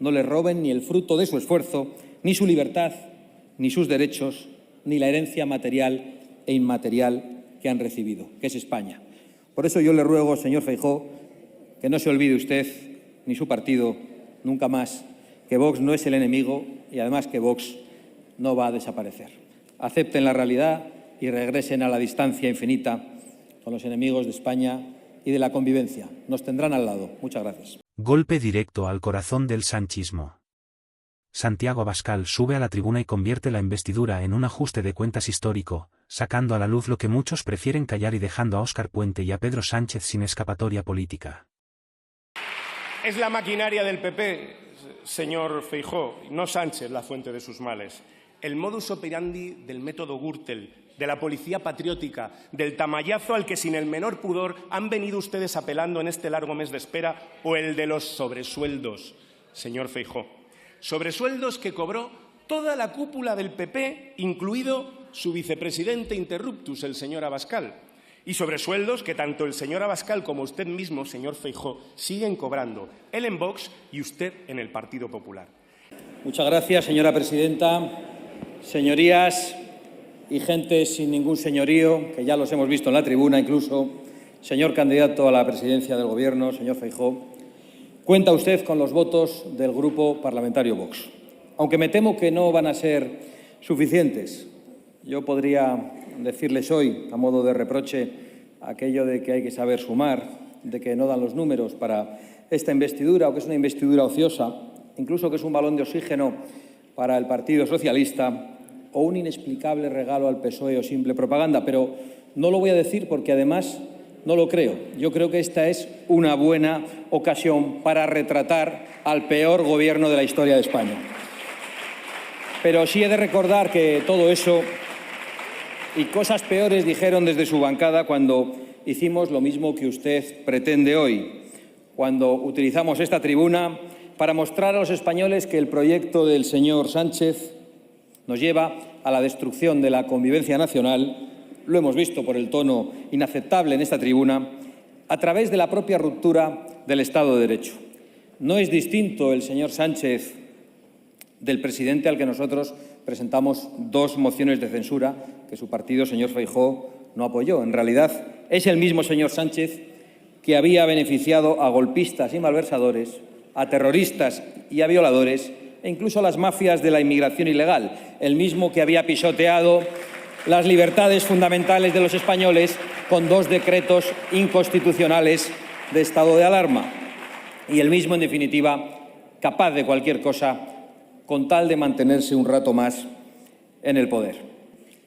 no les roben ni el fruto de su esfuerzo, ni su libertad, ni sus derechos, ni la herencia material e inmaterial que han recibido, que es España. Por eso yo le ruego, señor Feijóo, que no se olvide usted, ni su partido, nunca más, que Vox no es el enemigo y además que Vox no va a desaparecer. Acepten la realidad y regresen a la distancia infinita con los enemigos de España y de la convivencia. Nos tendrán al lado. Muchas gracias. Golpe directo al corazón del sanchismo. Santiago Abascal sube a la tribuna y convierte la investidura en un ajuste de cuentas histórico, sacando a la luz lo que muchos prefieren callar y dejando a Óscar Puente y a Pedro Sánchez sin escapatoria política. Es la maquinaria del PP, señor Feijóo, no Sánchez la fuente de sus males. El modus operandi del método Gürtel, de la policía patriótica, del tamallazo al que sin el menor pudor han venido ustedes apelando en este largo mes de espera, o el de los sobresueldos, señor Feijóo. Sobresueldos que cobró toda la cúpula del PP, incluido su vicepresidente interruptus, el señor Abascal. Y sobresueldos que tanto el señor Abascal como usted mismo, señor Feijóo, siguen cobrando, él en Vox y usted en el Partido Popular. Muchas gracias, señora presidenta. Señorías y gente sin ningún señorío, que ya los hemos visto en la tribuna incluso, señor candidato a la presidencia del Gobierno, señor Feijóo, cuenta usted con los votos del Grupo Parlamentario Vox. Aunque me temo que no van a ser suficientes. Yo podría decirles hoy, a modo de reproche, aquello de que hay que saber sumar, de que no dan los números para esta investidura, o que es una investidura ociosa, incluso que es un balón de oxígeno para el Partido Socialista, o un inexplicable regalo al PSOE o simple propaganda. Pero no lo voy a decir porque, además, no lo creo. Yo creo que esta es una buena ocasión para retratar al peor gobierno de la historia de España. Pero sí he de recordar que todo eso y cosas peores dijeron desde su bancada cuando hicimos lo mismo que usted pretende hoy, cuando utilizamos esta tribuna para mostrar a los españoles que el proyecto del señor Sánchez nos lleva a la destrucción de la convivencia nacional. Lo hemos visto por el tono inaceptable en esta tribuna, a través de la propia ruptura del Estado de Derecho. No es distinto el señor Sánchez del presidente al que nosotros presentamos 2 mociones de censura que su partido, señor Feijóo, no apoyó. En realidad, es el mismo señor Sánchez que había beneficiado a golpistas y malversadores, a terroristas y a violadores, e incluso a las mafias de la inmigración ilegal, el mismo que había pisoteado las libertades fundamentales de los españoles con 2 decretos inconstitucionales de estado de alarma, y el mismo, en definitiva, capaz de cualquier cosa con tal de mantenerse un rato más en el poder.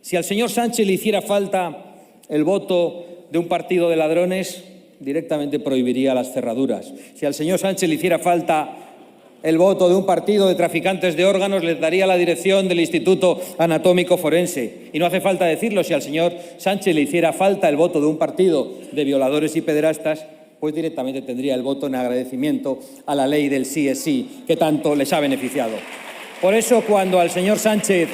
Si al señor Sánchez le hiciera falta el voto de un partido de ladrones, directamente prohibiría las cerraduras. Si al señor Sánchez le hiciera falta el voto de un partido de traficantes de órganos, les daría la dirección del Instituto Anatómico Forense. Y no hace falta decirlo, si al señor Sánchez le hiciera falta el voto de un partido de violadores y pederastas, pues directamente tendría el voto en agradecimiento a la ley del sí es sí, que tanto les ha beneficiado. Por eso, cuando al señor Sánchez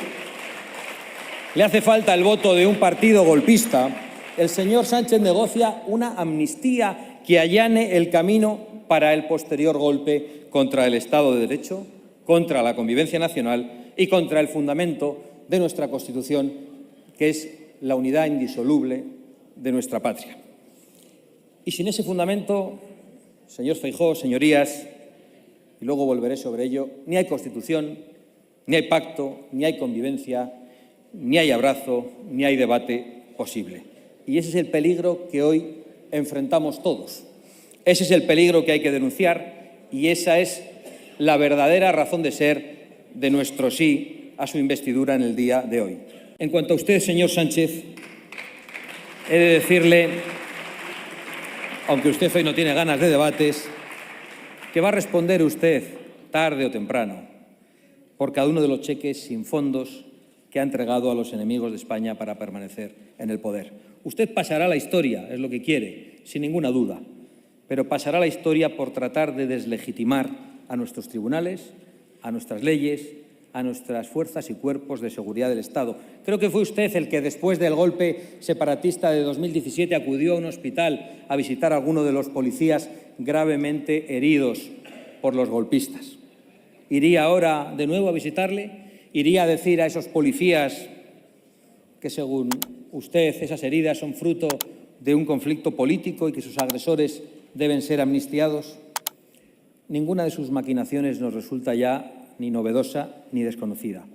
le hace falta el voto de un partido golpista, el señor Sánchez negocia una amnistía que allane el camino para el posterior golpe contra el Estado de Derecho, contra la convivencia nacional y contra el fundamento de nuestra Constitución, que es la unidad indisoluble de nuestra patria. Y sin ese fundamento, señor Feijóo, señorías, y luego volveré sobre ello, ni hay Constitución, ni hay pacto, ni hay convivencia, ni hay abrazo, ni hay debate posible. Y ese es el peligro que hoy enfrentamos todos. Ese es el peligro que hay que denunciar y esa es la verdadera razón de ser de nuestro sí a su investidura en el día de hoy. En cuanto a usted, señor Sánchez, he de decirle, aunque usted hoy no tiene ganas de debates, que va a responder usted, tarde o temprano, por cada uno de los cheques sin fondos que ha entregado a los enemigos de España para permanecer en el poder. Usted pasará a la historia, es lo que quiere, sin ninguna duda, pero pasará a la historia por tratar de deslegitimar a nuestros tribunales, a nuestras leyes, a nuestras fuerzas y cuerpos de seguridad del Estado. Creo que fue usted el que, después del golpe separatista de 2017, acudió a un hospital a visitar a alguno de los policías gravemente heridos por los golpistas. ¿Iría ahora de nuevo a visitarle? ¿Iría a decir a esos policías que, según usted, esas heridas son fruto de un conflicto político y que sus agresores deben ser amnistiados? Ninguna de sus maquinaciones nos resulta ya ni novedosa ni desconocida.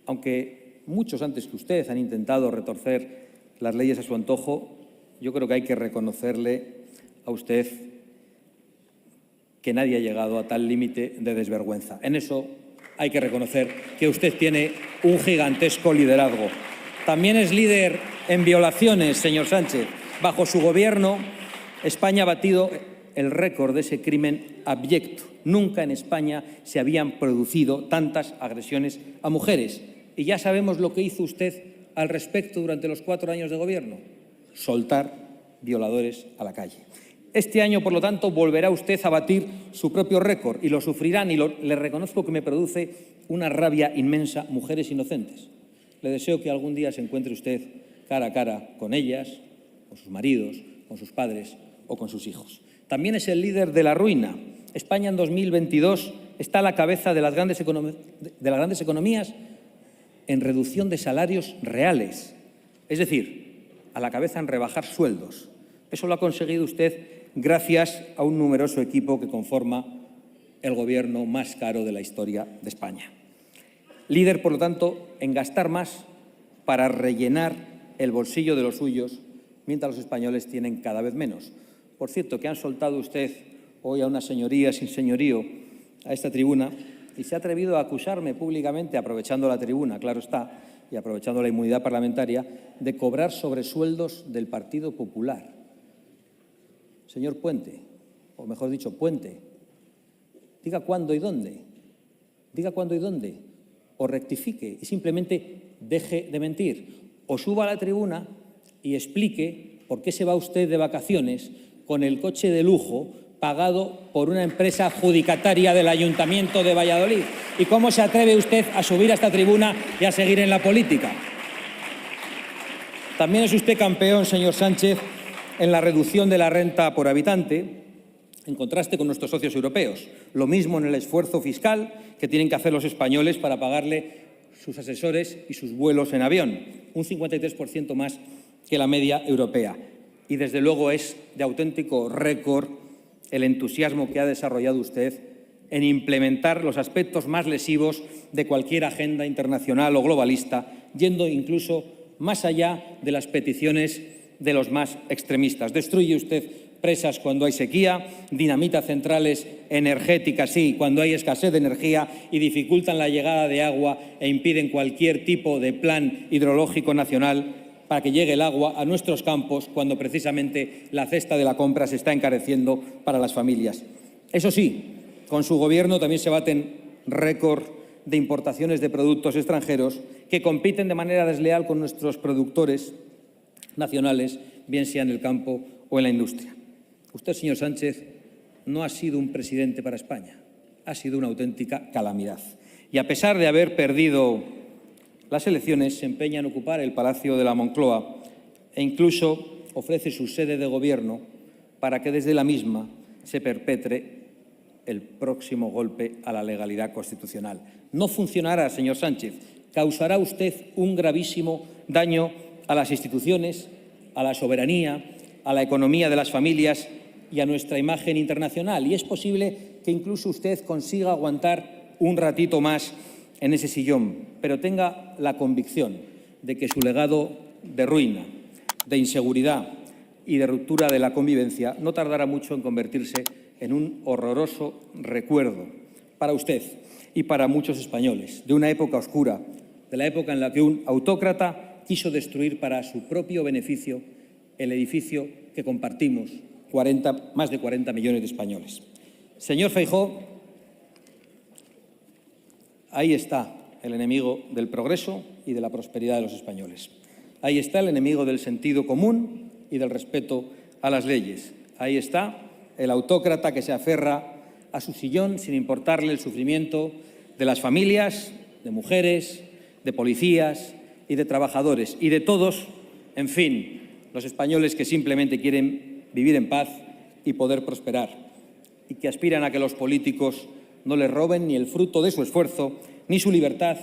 Aunque muchos antes que usted han intentado retorcer las leyes a su antojo, yo creo que hay que reconocerle a usted que nadie ha llegado a tal límite de desvergüenza. En eso hay que reconocer que usted tiene un gigantesco liderazgo. También es líder en violaciones, señor Sánchez. Bajo su gobierno, España ha batido el récord de ese crimen abyecto. Nunca en España se habían producido tantas agresiones a mujeres. Y ya sabemos lo que hizo usted al respecto durante los 4 años de gobierno: soltar violadores a la calle. Este año, por lo tanto, volverá usted a batir su propio récord y lo sufrirán, y le reconozco que me produce una rabia inmensa, mujeres inocentes. Le deseo que algún día se encuentre usted cara a cara con ellas, con sus maridos, con sus padres o con sus hijos. También es el líder de la ruina. España en 2022 está a la cabeza de las grandes economías en reducción de salarios reales, es decir, a la cabeza en rebajar sueldos. Eso lo ha conseguido usted gracias a un numeroso equipo que conforma el gobierno más caro de la historia de España. Líder, por lo tanto, en gastar más para rellenar el bolsillo de los suyos, mientras los españoles tienen cada vez menos. Por cierto, que han soltado usted hoy a una señoría sin señorío a esta tribuna y se ha atrevido a acusarme públicamente, aprovechando la tribuna, claro está, y aprovechando la inmunidad parlamentaria, de cobrar sobresueldos del Partido Popular. Señor Puente, o mejor dicho, Puente, diga cuándo y dónde. Diga cuándo y dónde. O rectifique y simplemente deje de mentir. O suba a la tribuna y explique por qué se va usted de vacaciones con el coche de lujo pagado por una empresa adjudicataria del Ayuntamiento de Valladolid. ¿Y cómo se atreve usted a subir a esta tribuna y a seguir en la política? También es usted campeón, señor Sánchez, en la reducción de la renta por habitante, en contraste con nuestros socios europeos. Lo mismo en el esfuerzo fiscal que tienen que hacer los españoles para pagarle sus asesores y sus vuelos en avión, un 53% más que la media europea. Y desde luego es de auténtico récord el entusiasmo que ha desarrollado usted en implementar los aspectos más lesivos de cualquier agenda internacional o globalista, yendo incluso más allá de las peticiones de los más extremistas. Destruye usted presas cuando hay sequía, dinamita centrales energéticas, sí, cuando hay escasez de energía, y dificultan la llegada de agua e impiden cualquier tipo de plan hidrológico nacional para que llegue el agua a nuestros campos cuando precisamente la cesta de la compra se está encareciendo para las familias. Eso sí, con su gobierno también se baten récord de importaciones de productos extranjeros que compiten de manera desleal con nuestros productores nacionales, bien sea en el campo o en la industria. Usted, señor Sánchez, no ha sido un presidente para España, ha sido una auténtica calamidad. Y a pesar de haber perdido las elecciones, se empeña en ocupar el Palacio de la Moncloa e incluso ofrece su sede de gobierno para que desde la misma se perpetre el próximo golpe a la legalidad constitucional. No funcionará, señor Sánchez. Causará usted un gravísimo daño a las instituciones, a la soberanía, a la economía de las familias y a nuestra imagen internacional. Y es posible que incluso usted consiga aguantar un ratito más en ese sillón, pero tenga la convicción de que su legado de ruina, de inseguridad y de ruptura de la convivencia no tardará mucho en convertirse en un horroroso recuerdo para usted y para muchos españoles, de una época oscura, de la época en la que un autócrata quiso destruir para su propio beneficio el edificio que compartimos más de 40 millones de españoles. Señor Feijóo, ahí está el enemigo del progreso y de la prosperidad de los españoles. Ahí está el enemigo del sentido común y del respeto a las leyes. Ahí está el autócrata que se aferra a su sillón sin importarle el sufrimiento de las familias, de mujeres, de policías y de trabajadores y de todos, en fin, los españoles que simplemente quieren vivir en paz y poder prosperar y que aspiran a que los políticos no les roben ni el fruto de su esfuerzo, ni su libertad,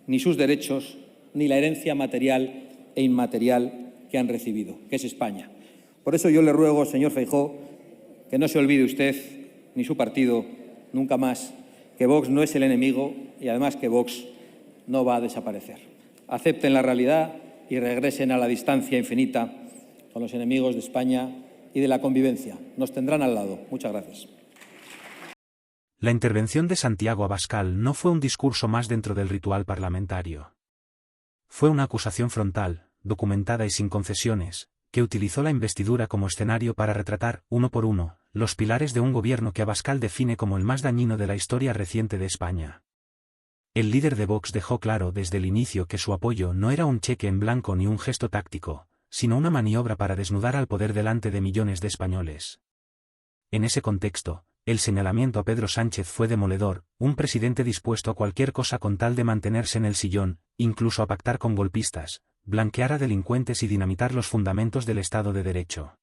ni sus derechos, ni la herencia material e inmaterial que han recibido, que es España. Por eso yo le ruego, señor Feijóo, que no se olvide usted, ni su partido, nunca más, que Vox no es el enemigo y además que Vox no va a desaparecer. Acepten la realidad y regresen a la distancia infinita con los enemigos de España y de la convivencia. Nos tendrán al lado. Muchas gracias. La intervención de Santiago Abascal no fue un discurso más dentro del ritual parlamentario. Fue una acusación frontal, documentada y sin concesiones, que utilizó la investidura como escenario para retratar, uno por uno, los pilares de un gobierno que Abascal define como el más dañino de la historia reciente de España. El líder de Vox dejó claro desde el inicio que su apoyo no era un cheque en blanco ni un gesto táctico, sino una maniobra para desnudar al poder delante de millones de españoles. En ese contexto, el señalamiento a Pedro Sánchez fue demoledor, un presidente dispuesto a cualquier cosa con tal de mantenerse en el sillón, incluso a pactar con golpistas, blanquear a delincuentes y dinamitar los fundamentos del Estado de Derecho.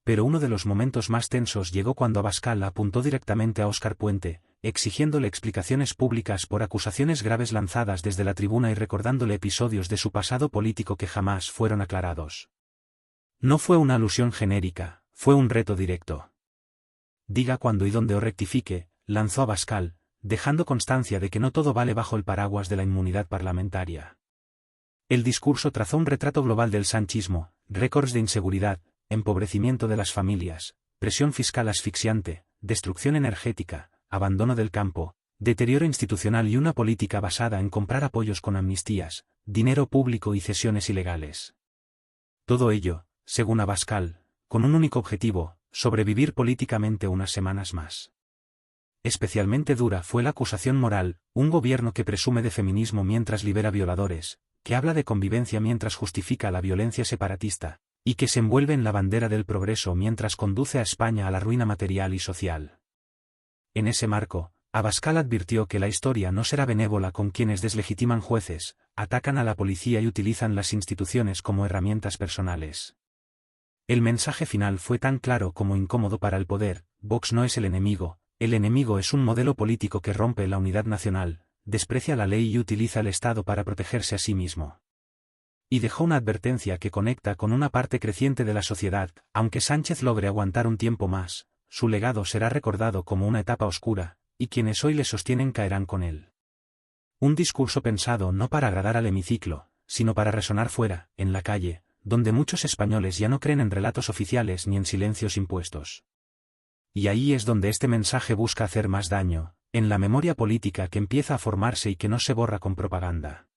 Pero uno de los momentos más tensos llegó cuando Abascal apuntó directamente a Óscar Puente, exigiéndole explicaciones públicas por acusaciones graves lanzadas desde la tribuna y recordándole episodios de su pasado político que jamás fueron aclarados. No fue una alusión genérica, fue un reto directo. Diga cuándo y dónde o rectifique, lanzó Abascal, dejando constancia de que no todo vale bajo el paraguas de la inmunidad parlamentaria. El discurso trazó un retrato global del sanchismo, récords de inseguridad, empobrecimiento de las familias, presión fiscal asfixiante, destrucción energética, abandono del campo, deterioro institucional y una política basada en comprar apoyos con amnistías, dinero público y cesiones ilegales. Todo ello, según Abascal, con un único objetivo: sobrevivir políticamente unas semanas más. Especialmente dura fue la acusación moral, un gobierno que presume de feminismo mientras libera violadores, que habla de convivencia mientras justifica la violencia separatista, y que se envuelve en la bandera del progreso mientras conduce a España a la ruina material y social. En ese marco, Abascal advirtió que la historia no será benévola con quienes deslegitiman jueces, atacan a la policía y utilizan las instituciones como herramientas personales. El mensaje final fue tan claro como incómodo para el poder: Vox no es el enemigo es un modelo político que rompe la unidad nacional, desprecia la ley y utiliza el Estado para protegerse a sí mismo. Y dejó una advertencia que conecta con una parte creciente de la sociedad: aunque Sánchez logre aguantar un tiempo más, su legado será recordado como una etapa oscura, y quienes hoy le sostienen caerán con él. Un discurso pensado no para agradar al hemiciclo, sino para resonar fuera, en la calle, donde muchos españoles ya no creen en relatos oficiales ni en silencios impuestos. Y ahí es donde este mensaje busca hacer más daño, en la memoria política que empieza a formarse y que no se borra con propaganda.